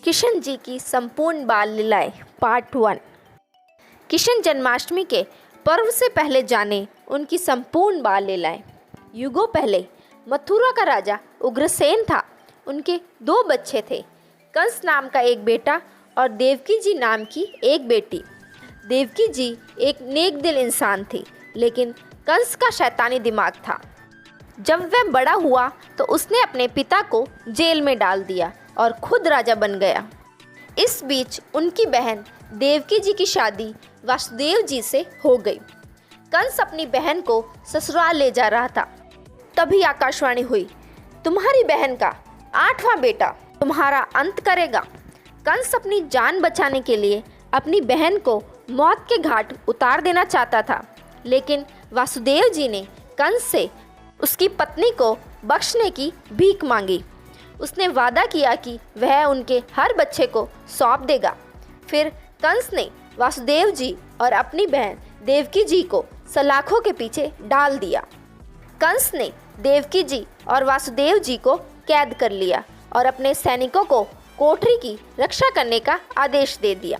किशन जी की संपूर्ण बाल लीलाएं पार्ट 1। किशन जन्माष्टमी के पर्व से पहले जाने उनकी संपूर्ण बाल लीलाएं। युगों पहले मथुरा का राजा उग्रसेन था। उनके 2 बच्चे थे, कंस नाम का एक बेटा और देवकी जी नाम की एक बेटी। देवकी जी एक नेक दिल इंसान थी, लेकिन कंस का शैतानी दिमाग था। जब वह बड़ा हुआ तो उसने अपने पिता को जेल में डाल दिया और खुद राजा बन गया। इस बीच उनकी बहन देवकी जी की शादी वासुदेव जी से हो गई। कंस अपनी बहन को ससुराल ले जा रहा था, तभी आकाशवाणी हुई, तुम्हारी बहन का 8वां बेटा तुम्हारा अंत करेगा। कंस अपनी जान बचाने के लिए अपनी बहन को मौत के घाट उतार देना चाहता था, लेकिन वासुदेव जी ने कंस से उसकी पत्नी को बख्शने की भीख मांगी। उसने वादा किया कि वह उनके हर बच्चे को सौंप देगा। फिर कंस ने वासुदेव जी और अपनी बहन देवकी जी को सलाखों के पीछे डाल दिया। कंस ने देवकी जी और वासुदेव जी को कैद कर लिया और अपने सैनिकों को कोठरी की रक्षा करने का आदेश दे दिया।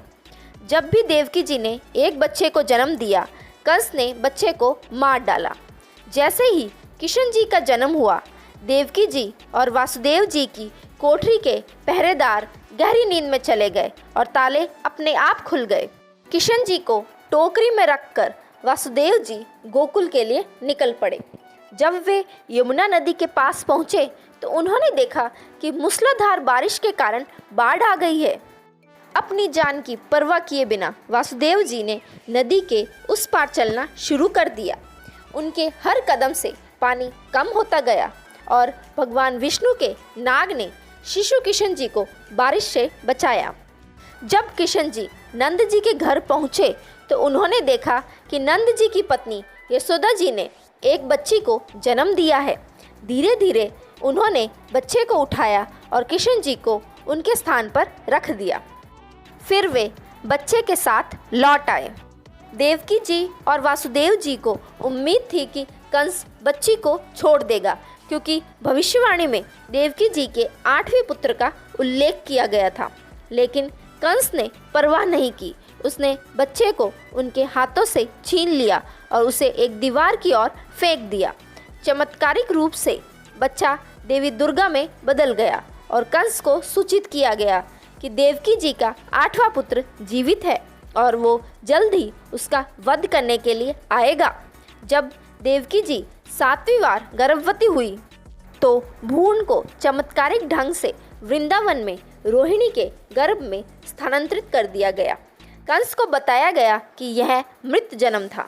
जब भी देवकी जी ने एक बच्चे को जन्म दिया, कंस ने बच्चे को मार डाला। जैसे ही किशन जी का जन्म हुआ, देवकी जी और वासुदेव जी की कोठरी के पहरेदार गहरी नींद में चले गए और ताले अपने आप खुल गए। किशन जी को टोकरी में रखकर वासुदेव जी गोकुल के लिए निकल पड़े। जब वे यमुना नदी के पास पहुँचे तो उन्होंने देखा कि मूसलाधार बारिश के कारण बाढ़ आ गई है। अपनी जान की परवाह किए बिना वासुदेव जी ने नदी के उस पार चलना शुरू कर दिया। उनके हर कदम से पानी कम होता गया और भगवान विष्णु के नाग ने शिशु किशन जी को बारिश से बचाया। जब किशन जी नंद जी के घर पहुँचे तो उन्होंने देखा कि नंद जी की पत्नी यशोदा जी ने एक बच्ची को जन्म दिया है। धीरे धीरे उन्होंने बच्चे को उठाया और किशन जी को उनके स्थान पर रख दिया। फिर वे बच्चे के साथ लौट आए। देवकी जी और वासुदेव जी को उम्मीद थी कि कंस बच्ची को छोड़ देगा, क्योंकि भविष्यवाणी में देवकी जी के 8वें पुत्र का उल्लेख किया गया था। लेकिन कंस ने परवाह नहीं की। उसने बच्चे को उनके हाथों से छीन लिया और उसे एक दीवार की ओर फेंक दिया। चमत्कारिक रूप से बच्चा देवी दुर्गा में बदल गया और कंस को सूचित किया गया कि देवकी जी का 8वां पुत्र जीवित है और वो जल्द ही उसका वध करने के लिए आएगा। जब देवकी जी 7वीं बार गर्भवती हुई तो भ्रूण को चमत्कारिक ढंग से वृंदावन में रोहिणी के गर्भ में स्थानांतरित कर दिया गया। कंस को बताया गया कि यह मृत जन्म था,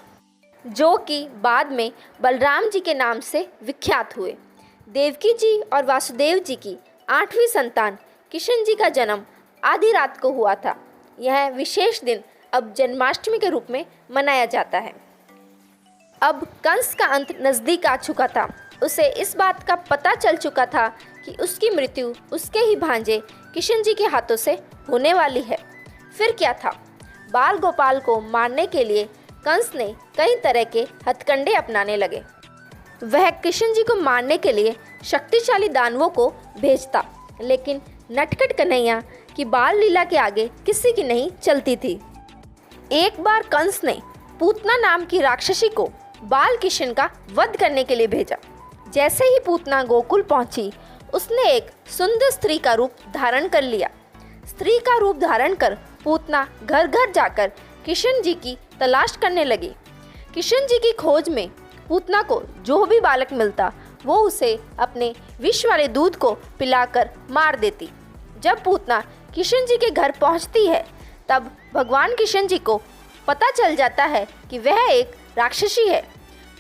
जो कि बाद में बलराम जी के नाम से विख्यात हुए। देवकी जी और वासुदेव जी की 8वीं संतान किशन जी का जन्म आधी रात को हुआ था। यह विशेष दिन अब जन्माष्टमी के रूप में मनाया जाता है। अब कंस का अंत नज़दीक आ चुका था। उसे इस बात का पता चल चुका था कि उसकी मृत्यु उसके ही भांजे किशन जी के हाथों से होने वाली है। फिर क्या था? बाल गोपाल को मारने के लिए कंस ने कई तरह के हथकंडे अपनाने लगे। वह किशन जी को मारने के लिए शक्तिशाली दानवों को भेजता, लेकिन नटखट कन्हैया की बाल लीला के आगे किसी की नहीं चलती थी। एक बार कंस ने पूतना नाम की राक्षसी को बाल किशन का वध करने के लिए भेजा। जैसे ही पूतना गोकुल पहुंची, उसने एक सुंदर स्त्री का रूप धारण कर लिया। स्त्री का रूप धारण कर पूतना घर घर जाकर किशन जी की तलाश करने लगी। किशन जी की खोज में पूतना को जो भी बालक मिलता, वो उसे अपने विष वाले दूध को पिलाकर मार देती। जब पूतना किशन जी के घर पहुंचती है, तब भगवान किशन जी को पता चल जाता है कि वह एक राक्षसी है।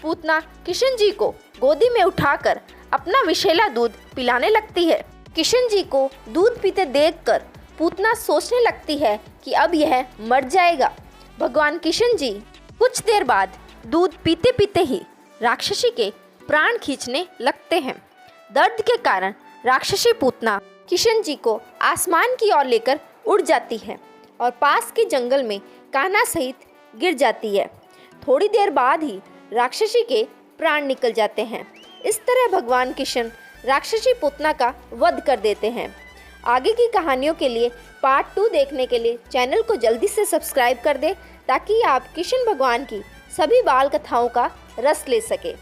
पूतना किशन जी को गोदी में उठाकर अपना विषैला दूध पिलाने लगती है। किशन जी को दूध पीते देखकर पूतना सोचने लगती है कि अब यह मर जाएगा। भगवान किशन जी कुछ देर बाद दूध पीते पीते ही राक्षसी के प्राण खींचने लगते हैं। दर्द के कारण राक्षसी पूतना किशन जी को आसमान की ओर लेकर उड़ जाती है और पास के जंगल में कान्हा सहित गिर जाती है। थोड़ी देर बाद ही राक्षसी के प्राण निकल जाते हैं। इस तरह भगवान किशन राक्षसी पूतना का वध कर देते हैं। आगे की कहानियों के लिए पार्ट 2 देखने के लिए चैनल को जल्दी से सब्सक्राइब कर दें, ताकि आप कृष्ण भगवान की सभी बाल कथाओं का रस ले सके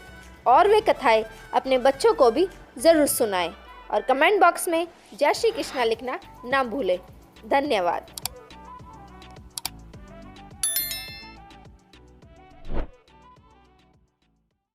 और वे कथाएं अपने बच्चों को भी ज़रूर सुनाएं। और कमेंट बॉक्स में जय श्री कृष्णा लिखना ना भूलें। धन्यवाद।